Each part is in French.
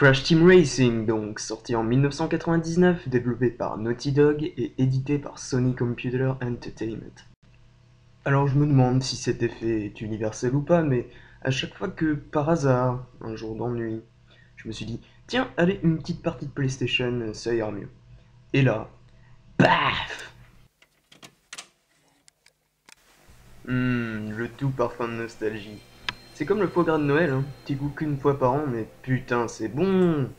Crash Team Racing donc, sorti en 1999, développé par Naughty Dog et édité par Sony Computer Entertainment. Alors je me demande si cet effet est universel ou pas, mais à chaque fois que, par hasard, un jour d'ennui, je me suis dit, tiens, allez, une petite partie de PlayStation, ça ira mieux. Et là, paf! Le tout parfum de nostalgie. C'est comme le foie gras de Noël, hein. T'y goûtes qu'une fois par an, mais putain, c'est bon!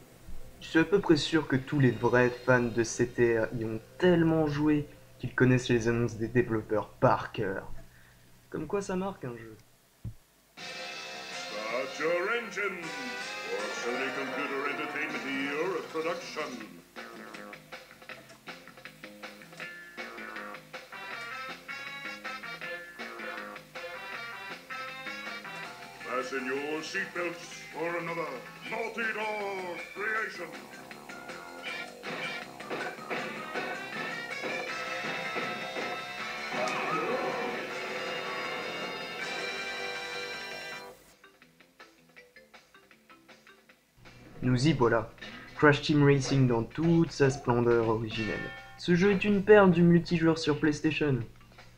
Je suis à peu près sûr que tous les vrais fans de CTR y ont tellement joué qu'ils connaissent les annonces des développeurs par cœur. Comme quoi ça marque un jeu. Start your engine for Sony Computer Entertainment Year of Production. Fasten your seatbelts for another Naughty Dog creation. Nous y voilà. Crash Team Racing dans toute sa splendeur originelle. Ce jeu est une perle du multijoueur sur PlayStation.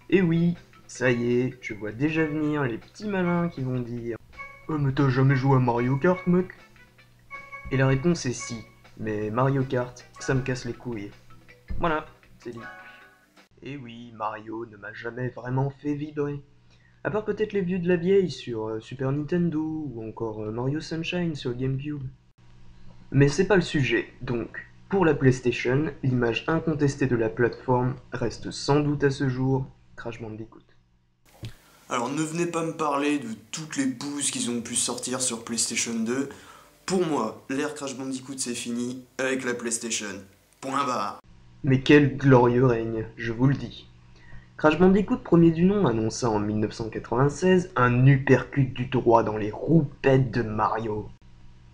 Et oui, ça y est, je vois déjà venir les petits malins qui vont dire « Oh mais t'as jamais joué à Mario Kart, mec ?» Et la réponse est si, mais Mario Kart, ça me casse les couilles. Voilà, c'est dit. Et oui, Mario ne m'a jamais vraiment fait vibrer. À part peut-être les vieux de la vieille sur Super Nintendo ou encore Mario Sunshine sur GameCube. Mais c'est pas le sujet, donc pour la PlayStation, l'image incontestée de la plateforme reste sans doute à ce jour Crash Bandicoot. Alors ne venez pas me parler de toutes les bouses qu'ils ont pu sortir sur PlayStation 2. Pour moi, l'ère Crash Bandicoot c'est fini avec la PlayStation. Point barre. Mais quel glorieux règne, je vous le dis. Crash Bandicoot premier du nom annonça en 1996 un uppercut du droit dans les roupettes de Mario.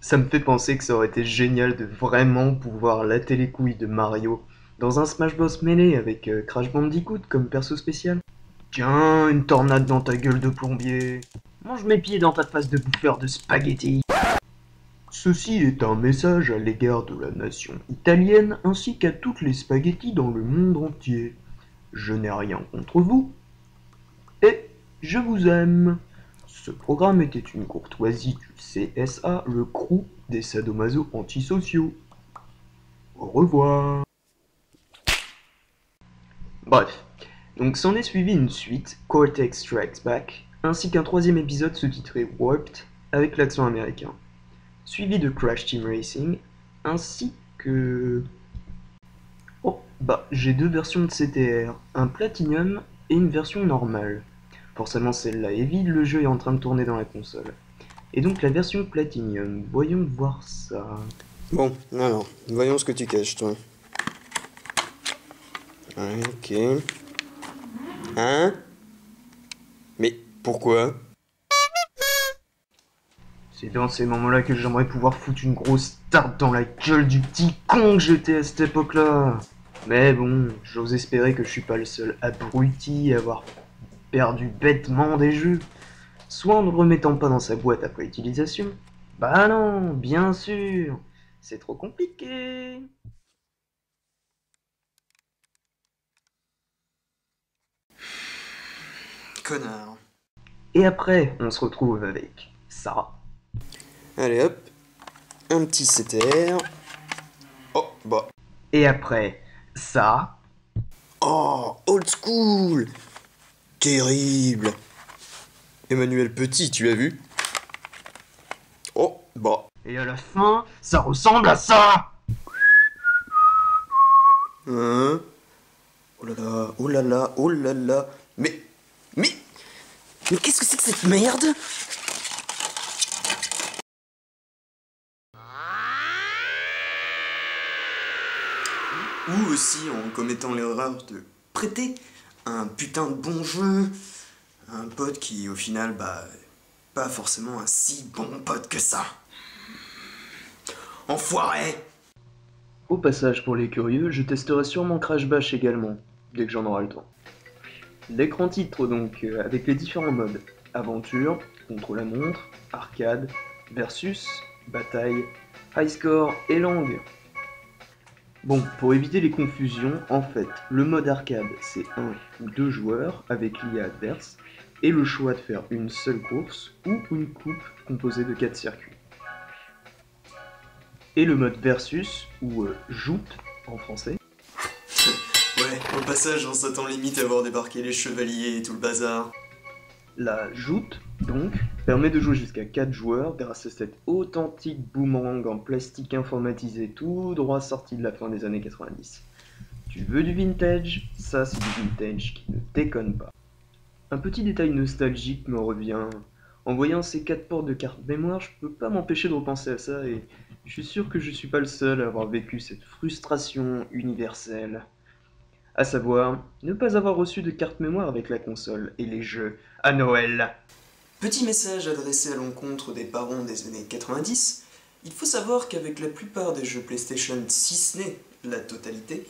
Ça me fait penser que ça aurait été génial de vraiment pouvoir latter les couilles de Mario dans un Smash Bros mêlé avec Crash Bandicoot comme perso spécial. Tiens, une tornade dans ta gueule de plombier. Mange mes pieds dans ta face de bouffeur de spaghettis. Ceci est un message à l'égard de la nation italienne ainsi qu'à toutes les spaghettis dans le monde entier. Je n'ai rien contre vous. Et je vous aime. Ce programme était une courtoisie du CSA, le crew des sadomaso antisociaux. Au revoir. Bref, donc s'en est suivi une suite, Cortex Strikes Back, ainsi qu'un troisième épisode sous-titré Warped, avec l'accent américain, suivi de Crash Team Racing, ainsi que... Oh, bah, j'ai deux versions de CTR, un Platinum et une version normale. Forcément celle-là est vide, le jeu est en train de tourner dans la console. Et donc la version Platinum, voyons voir ça... Bon, alors, voyons ce que tu caches, toi. Ouais, ok. Hein? Mais pourquoi? C'est dans ces moments-là que j'aimerais pouvoir foutre une grosse tarte dans la gueule du petit con que j'étais à cette époque-là. Mais bon, j'ose espérer que je suis pas le seul abruti à avoir perdu bêtement des jeux. Soit en ne le remettant pas dans sa boîte après utilisation. Bah non, bien sûr, c'est trop compliqué. Connard. Et après, on se retrouve avec ça. Allez hop, un petit CTR. Oh, bah. Et après, ça. Oh, old school. Terrible. Emmanuel Petit, tu l'as vu? Oh, bah. Et à la fin, ça ressemble à ça. Hein? Oh là là, oh là là, oh là là. Mais qu'est-ce que c'est que cette merde? Ou aussi en commettant l'erreur de prêter un putain de bon jeu à un pote qui au final, bah, pas forcément un si bon pote que ça. Enfoiré! Au passage, pour les curieux, je testerai sûrement Crash Bash également, dès que j'en aurai le temps. L'écran titre donc, avec les différents modes. Aventure, contre la montre, arcade, versus, bataille, High score et langue. Bon, pour éviter les confusions, en fait, le mode arcade, c'est 1 ou 2 joueurs avec l'IA adverse, et le choix de faire une seule course ou une coupe composée de 4 circuits. Et le mode versus, ou joute en français. Ouais, au passage, on s'attend limite à voir débarquer les chevaliers et tout le bazar. La joute, donc, permet de jouer jusqu'à 4 joueurs grâce à cet authentique boomerang en plastique informatisé tout droit sorti de la fin des années 90. Tu veux du vintage? Ça, c'est du vintage qui ne déconne pas. Un petit détail nostalgique me revient. En voyant ces 4 ports de carte mémoire, je peux pas m'empêcher de repenser à ça et je suis sûr que je suis pas le seul à avoir vécu cette frustration universelle. À savoir, ne pas avoir reçu de carte mémoire avec la console et les jeux à Noël. Petit message adressé à l'encontre des parents des années 90, il faut savoir qu'avec la plupart des jeux PlayStation, si ce n'est la totalité,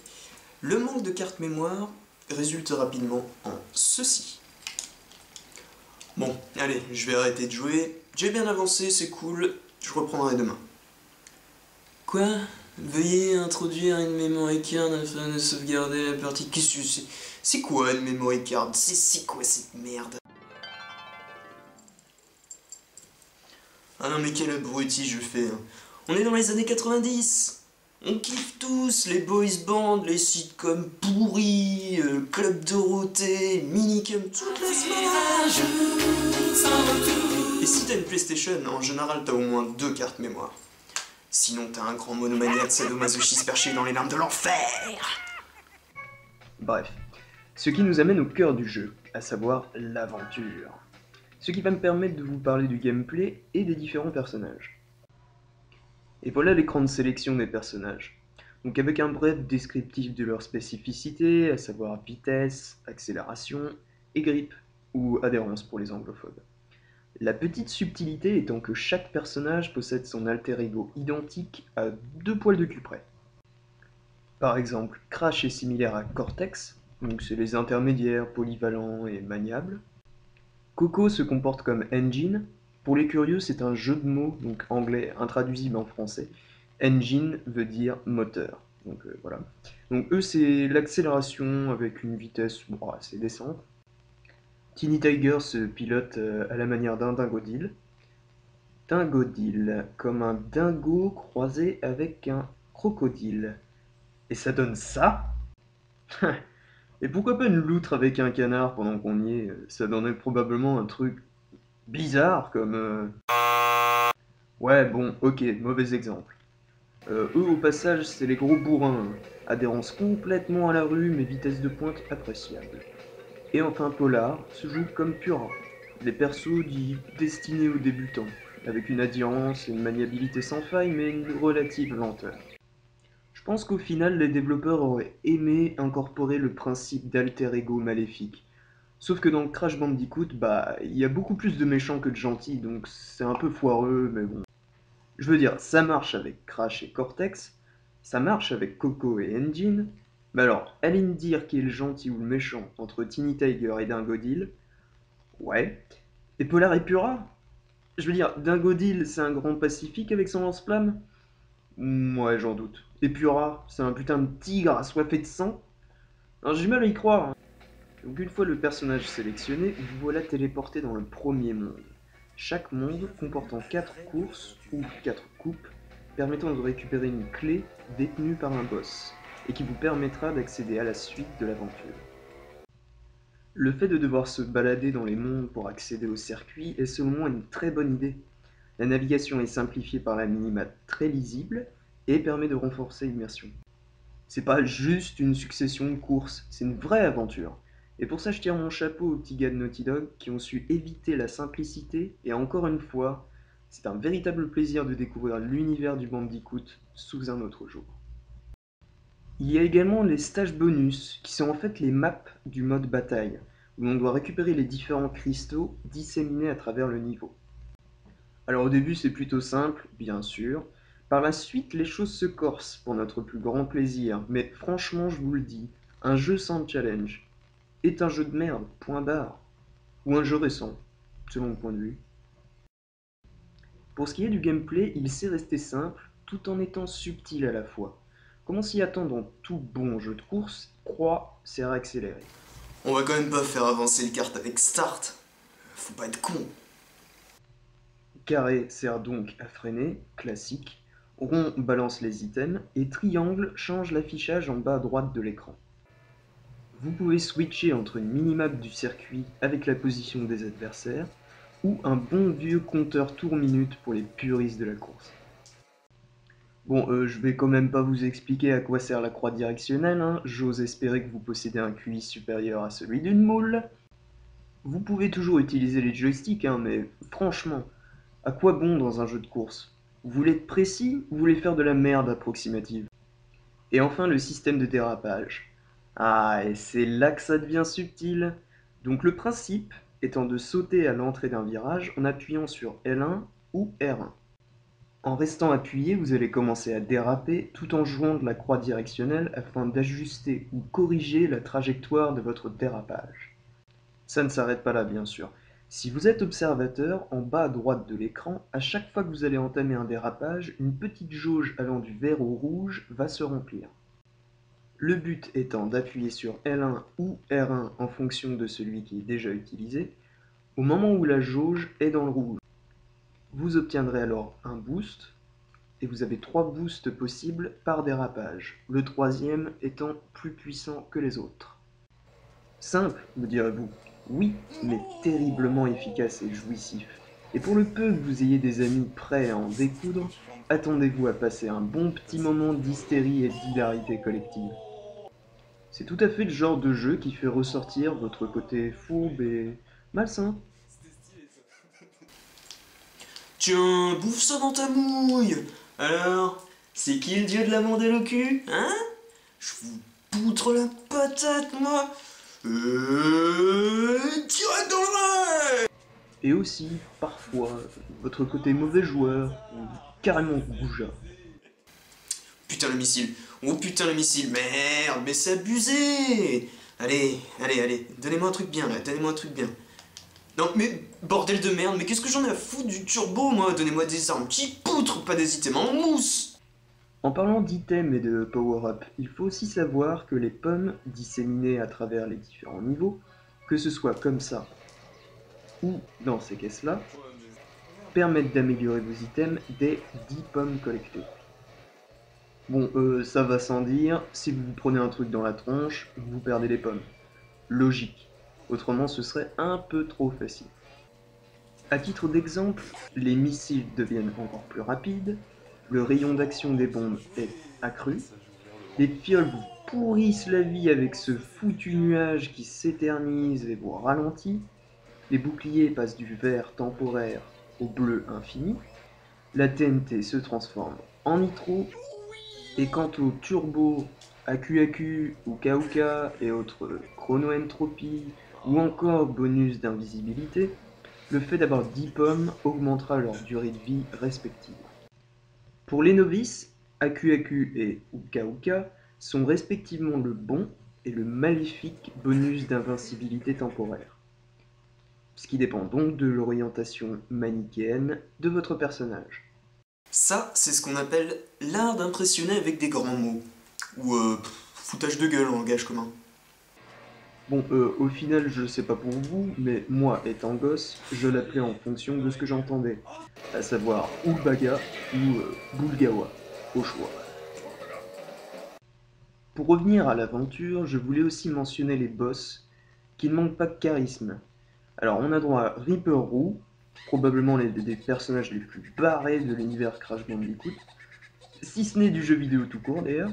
le manque de carte mémoire résulte rapidement en ceci. Bon, allez, je vais arrêter de jouer, j'ai bien avancé, c'est cool, je reprendrai demain. Quoi? Veuillez introduire une memory card afin de sauvegarder la partie. Qu'est-ce que c'est? C'est quoi une memory card? C'est quoi cette merde? Ah non mais quel abruti je fais, hein. On est dans les années 90. On kiffe tous les boys bands, les sitcoms pourris, Club Dorothée, Minicum, toute la semaine. Et si t'as une PlayStation, en général t'as au moins 2 cartes mémoire. Sinon t'as un grand monomaniaque sadomasochiste perché dans les larmes de l'enfer. Bref, ce qui nous amène au cœur du jeu, à savoir l'aventure. Ce qui va me permettre de vous parler du gameplay et des différents personnages. Et voilà l'écran de sélection des personnages. Donc avec un bref descriptif de leur spécificité, à savoir vitesse, accélération et grippe, ou adhérence pour les anglophobes. La petite subtilité étant que chaque personnage possède son alter ego identique à 2 poils de cul près. Par exemple, Crash est similaire à Cortex, donc c'est les intermédiaires, polyvalents et maniables. Coco se comporte comme Engine. Pour les curieux, c'est un jeu de mots, donc anglais intraduisible en français. Engine veut dire moteur. Donc voilà. Donc eux, c'est l'accélération avec une vitesse assez décente. Teeny Tiger se pilote à la manière d'un dingodile. Dingodile, comme un dingo croisé avec un crocodile. Et ça donne ça? Et pourquoi pas une loutre avec un canard pendant qu'on y est? Ça donnerait probablement un truc bizarre comme... Ouais, bon, ok, mauvais exemple. Eux, au passage, c'est les gros bourrins. Adhérence complètement à la rue, mais vitesse de pointe appréciable. Et enfin, Polar se joue comme Pura. Les persos dits destinés aux débutants, avec une adhérence et une maniabilité sans faille, mais une relative lenteur. Je pense qu'au final, les développeurs auraient aimé incorporer le principe d'alter ego maléfique. Sauf que dans Crash Bandicoot, il y a beaucoup plus de méchants que de gentils, donc c'est un peu foireux, mais bon. Je veux dire, ça marche avec Crash et Cortex, ça marche avec Coco et Engine, mais alors, allez me dire qui est le gentil ou le méchant entre Teeny Tiger et Dingodile? Ouais. Et Polar et Pura? Je veux dire, Dingodile, c'est un grand pacifique avec son lance-flamme? Ouais, j'en doute. Et Pura, c'est un putain de tigre assoiffé de sang? Alors j'ai du mal à y croire, hein. Donc une fois le personnage sélectionné, vous voilà téléporté dans le premier monde. Chaque monde comportant 4 courses ou 4 coupes permettant de récupérer une clé détenue par un boss et qui vous permettra d'accéder à la suite de l'aventure. Le fait de devoir se balader dans les mondes pour accéder au circuit est selon moi une très bonne idée. La navigation est simplifiée par la minimap très lisible et permet de renforcer l'immersion. C'est pas juste une succession de courses, c'est une vraie aventure. Et pour ça, je tire mon chapeau aux petits gars de Naughty Dog qui ont su éviter la simplicité, et encore une fois, c'est un véritable plaisir de découvrir l'univers du Bandicoot sous un autre jour. Il y a également les stages bonus, qui sont en fait les maps du mode bataille, où l'on doit récupérer les différents cristaux disséminés à travers le niveau. Alors au début c'est plutôt simple, bien sûr. Par la suite les choses se corsent pour notre plus grand plaisir, mais franchement je vous le dis, un jeu sans challenge est un jeu de merde, point barre. Ou un jeu récent, selon mon point de vue. Pour ce qui est du gameplay, il sait rester simple, tout en étant subtil à la fois. Comme on s'y attend dans tout bon jeu de course, croix, c'est réaccéléré. On va quand même pas faire avancer les cartes avec Start. Faut pas être con. Carré sert donc à freiner, classique. Rond balance les items et triangle change l'affichage en bas à droite de l'écran. Vous pouvez switcher entre une minimap du circuit avec la position des adversaires ou un bon vieux compteur tour-minute pour les puristes de la course. Bon, je vais quand même pas vous expliquer à quoi sert la croix directionnelle, hein. J'ose espérer que vous possédez un QI supérieur à celui d'une moule. Vous pouvez toujours utiliser les joysticks, hein, mais franchement, à quoi bon dans un jeu de course? Vous voulez être précis ou vous voulez faire de la merde approximative? Et enfin le système de dérapage. Ah, et c'est là que ça devient subtil. Donc le principe étant de sauter à l'entrée d'un virage en appuyant sur L1 ou R1. En restant appuyé, vous allez commencer à déraper tout en jouant de la croix directionnelle afin d'ajuster ou corriger la trajectoire de votre dérapage. Ça ne s'arrête pas là, bien sûr. Si vous êtes observateur, en bas à droite de l'écran, à chaque fois que vous allez entamer un dérapage, une petite jauge allant du vert au rouge va se remplir. Le but étant d'appuyer sur L1 ou R1 en fonction de celui qui est déjà utilisé, au moment où la jauge est dans le rouge. Vous obtiendrez alors un boost, et vous avez 3 boosts possibles par dérapage, le troisième étant plus puissant que les autres. Simple, me direz-vous. Oui, mais terriblement efficace et jouissif. Et pour le peu que vous ayez des amis prêts à en découdre, attendez-vous à passer un bon petit moment d'hystérie et d'hilarité collective. C'est tout à fait le genre de jeu qui fait ressortir votre côté fourbe et malsain. Tiens, bouffe ça dans ta mouille. Alors, c'est qui le dieu de la mandale au cul, hein? Je vous poutre la patate, moi. Direct dans le nez. Et aussi, parfois, votre côté mauvais joueur, ou carrément goujat. Putain le missile. Oh putain le missile. Merde, mais c'est abusé. Allez, donnez-moi un truc bien là, donnez-moi un truc bien. Non mais, bordel de merde, mais qu'est-ce que j'en ai à foutre du turbo moi? Donnez-moi des armes qui poutrent, pas des items en mousse. En parlant d'items et de power-up, il faut aussi savoir que les pommes disséminées à travers les différents niveaux, que ce soit comme ça ou dans ces caisses-là, permettent d'améliorer vos items dès 10 pommes collectées. Bon, ça va sans dire, si vous prenez un truc dans la tronche, vous perdez les pommes. Logique. Autrement, ce serait un peu trop facile. À titre d'exemple, les missiles deviennent encore plus rapides, le rayon d'action des bombes est accru, les fioles vous pourrissent la vie avec ce foutu nuage qui s'éternise et vous ralentit, les boucliers passent du vert temporaire au bleu infini, la TNT se transforme en nitro, et quant au turbo, AQAQ ou KOK et autres chronoentropie ou encore bonus d'invisibilité, le fait d'avoir 10 pommes augmentera leur durée de vie respective. Pour les novices, AQAQ et KOK sont respectivement le bon et le maléfique bonus d'invincibilité temporaire, ce qui dépend donc de l'orientation manichéenne de votre personnage. Ça, c'est ce qu'on appelle l'art d'impressionner avec des grands mots. Ou foutage de gueule en langage commun. Bon, au final, je sais pas pour vous, mais moi, étant gosse, je l'appelais en fonction de ce que j'entendais, à savoir Ulbaga ou Bulgawa, au choix. Pour revenir à l'aventure, je voulais aussi mentionner les boss, qui ne manquent pas de charisme. Alors, on a droit à Reaper Roux, probablement l'un des personnages les plus barrés de l'univers Crash Bandicoot, si ce n'est du jeu vidéo tout court d'ailleurs.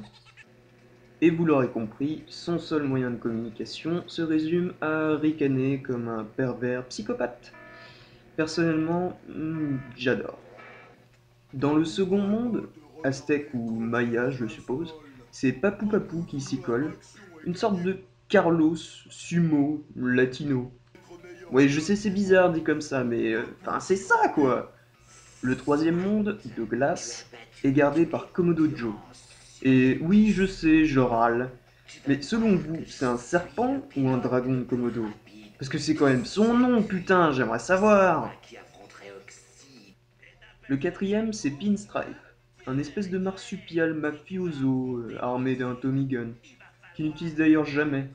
Et vous l'aurez compris, son seul moyen de communication se résume à ricaner comme un pervers psychopathe. Personnellement, j'adore. Dans le second monde, Aztèque ou Maya je suppose, c'est Papou Papou qui s'y colle, une sorte de Carlos sumo latino. Ouais, je sais c'est bizarre dit comme ça, mais enfin c'est ça quoi. Le troisième monde, de glace, est gardé par Komodo Joe. Et oui, je sais, je râle. Mais selon vous, c'est un serpent ou un dragon de Komodo? Parce que c'est quand même son nom, putain, j'aimerais savoir. Le quatrième, c'est Pinstripe. un espèce de marsupial mafioso armé d'un Tommy Gun, qu'il n'utilise d'ailleurs jamais.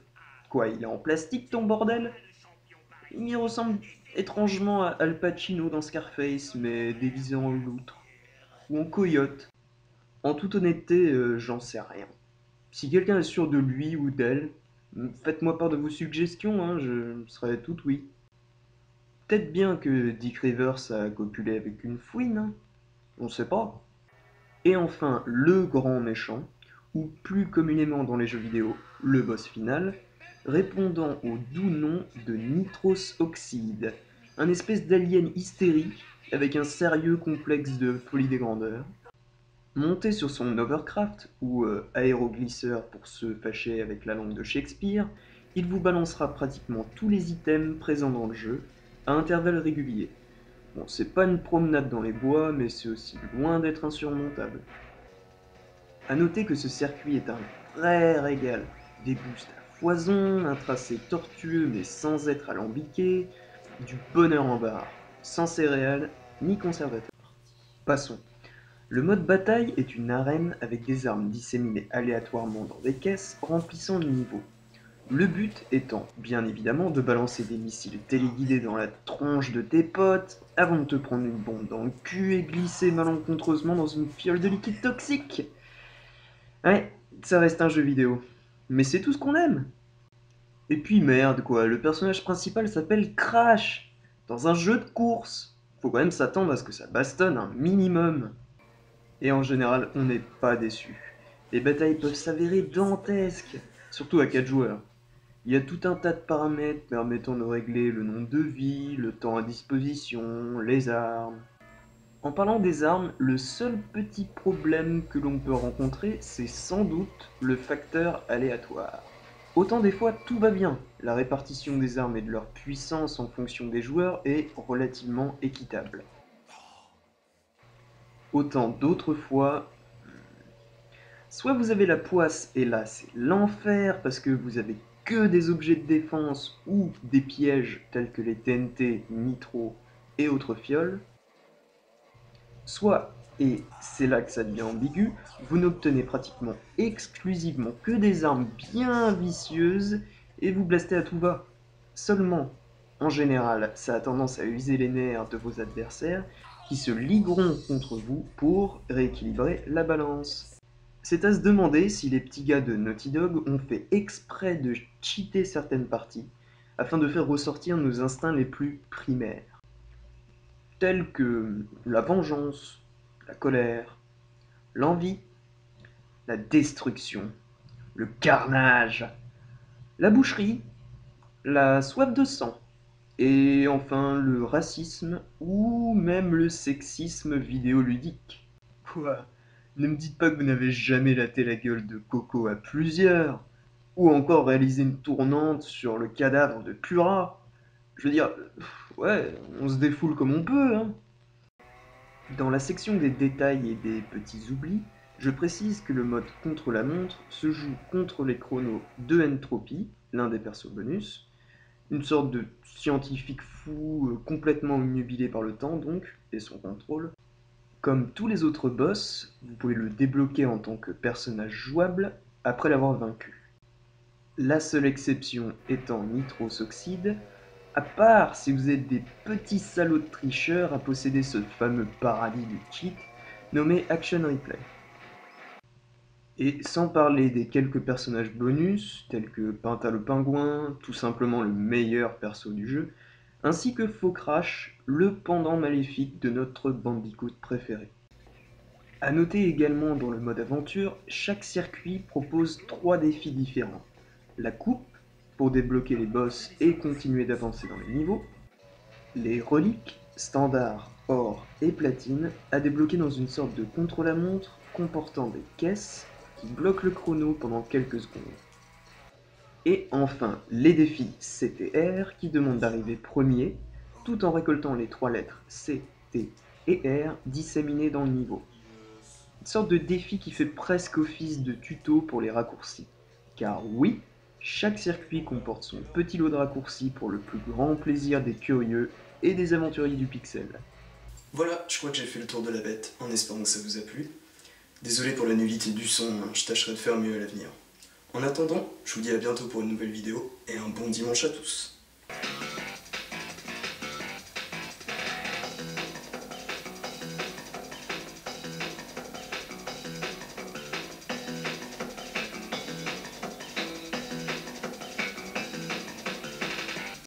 Quoi, il est en plastique ton bordel? Il m'y ressemble étrangement à Al Pacino dans Scarface, mais déguisé en loutre, ou en coyote. En toute honnêteté, j'en sais rien. Si quelqu'un est sûr de lui ou d'elle, faites-moi part de vos suggestions, hein, je serai tout oui. Peut-être bien que Dick Rivers a copulé avec une fouine, hein, on sait pas. Et enfin, le grand méchant, ou plus communément dans les jeux vidéo, le boss final, répondant au doux nom de Nitros Oxide, un espèce d'alien hystérique avec un sérieux complexe de folie des grandeurs. Monté sur son Overcraft, ou aéroglisseur pour se fâcher avec la langue de Shakespeare, il vous balancera pratiquement tous les items présents dans le jeu, à intervalles réguliers. Bon, c'est pas une promenade dans les bois, mais c'est aussi loin d'être insurmontable. A noter que ce circuit est un vrai régal. Des boosts à foison, un tracé tortueux mais sans être alambiqué, du bonheur en barre, sans céréales ni conservateurs. Passons. Le mode bataille est une arène avec des armes disséminées aléatoirement dans des caisses remplissant le niveau. Le but étant, bien évidemment, de balancer des missiles téléguidés dans la tronche de tes potes avant de te prendre une bombe dans le cul et glisser malencontreusement dans une fiole de liquide toxique. Ouais, ça reste un jeu vidéo. Mais c'est tout ce qu'on aime. Et puis merde quoi, le personnage principal s'appelle Crash, dans un jeu de course. Faut quand même s'attendre à ce que ça bastonne un minimum. Et en général, on n'est pas déçu. Les batailles peuvent s'avérer dantesques, surtout à 4 joueurs. Il y a tout un tas de paramètres permettant de régler le nombre de vies, le temps à disposition, les armes. En parlant des armes, le seul petit problème que l'on peut rencontrer, c'est sans doute le facteur aléatoire. Autant des fois tout va bien, la répartition des armes et de leur puissance en fonction des joueurs est relativement équitable. Autant d'autres fois, soit vous avez la poisse et là c'est l'enfer parce que vous avez que des objets de défense ou des pièges tels que les TNT, Nitro et autres fioles, soit, et c'est là que ça devient ambigu, vous n'obtenez pratiquement exclusivement que des armes bien vicieuses et vous blastez à tout va. Seulement, en général, ça a tendance à user les nerfs de vos adversaires qui se ligueront contre vous pour rééquilibrer la balance. C'est à se demander si les petits gars de Naughty Dog ont fait exprès de cheater certaines parties afin de faire ressortir nos instincts les plus primaires, tels que la vengeance, la colère, l'envie, la destruction, le carnage, la boucherie, la soif de sang, et enfin le racisme ou même le sexisme vidéoludique. Quoi? Ne me dites pas que vous n'avez jamais laté la gueule de Coco à plusieurs, ou encore réalisé une tournante sur le cadavre de Cura. Je veux dire, ouais, on se défoule comme on peut, hein. Dans la section des détails et des petits oublis, je précise que le mode contre-la-montre se joue contre les chronos de Entropy, l'un des persos bonus, une sorte de scientifique fou complètement obnubilé par le temps donc, et son contrôle. Comme tous les autres boss, vous pouvez le débloquer en tant que personnage jouable après l'avoir vaincu. La seule exception étant Nitros Oxide, à part si vous êtes des petits salauds de tricheurs à posséder ce fameux paradis du cheat nommé Action Replay. Et sans parler des quelques personnages bonus, tels que Pinta le Pingouin, tout simplement le meilleur perso du jeu, ainsi que Faux Crash, le pendant maléfique de notre Bandicoot préféré. A noter également dans le mode aventure, chaque circuit propose 3 défis différents. La coupe, pour débloquer les boss et continuer d'avancer dans les niveaux. Les reliques, standard, or et platine, à débloquer dans une sorte de contre-la-montre comportant des caisses qui bloquent le chrono pendant quelques secondes. Et enfin, les défis CTR qui demandent d'arriver premier, tout en récoltant les 3 lettres C, T et R disséminées dans le niveau. Une sorte de défi qui fait presque office de tuto pour les raccourcis. Car oui, chaque circuit comporte son petit lot de raccourcis pour le plus grand plaisir des curieux et des aventuriers du pixel. Voilà, je crois que j'ai fait le tour de la bête, en espérant que ça vous a plu. Désolé pour la nullité du son, hein, je tâcherai de faire mieux à l'avenir. En attendant, je vous dis à bientôt pour une nouvelle vidéo, et un bon dimanche à tous.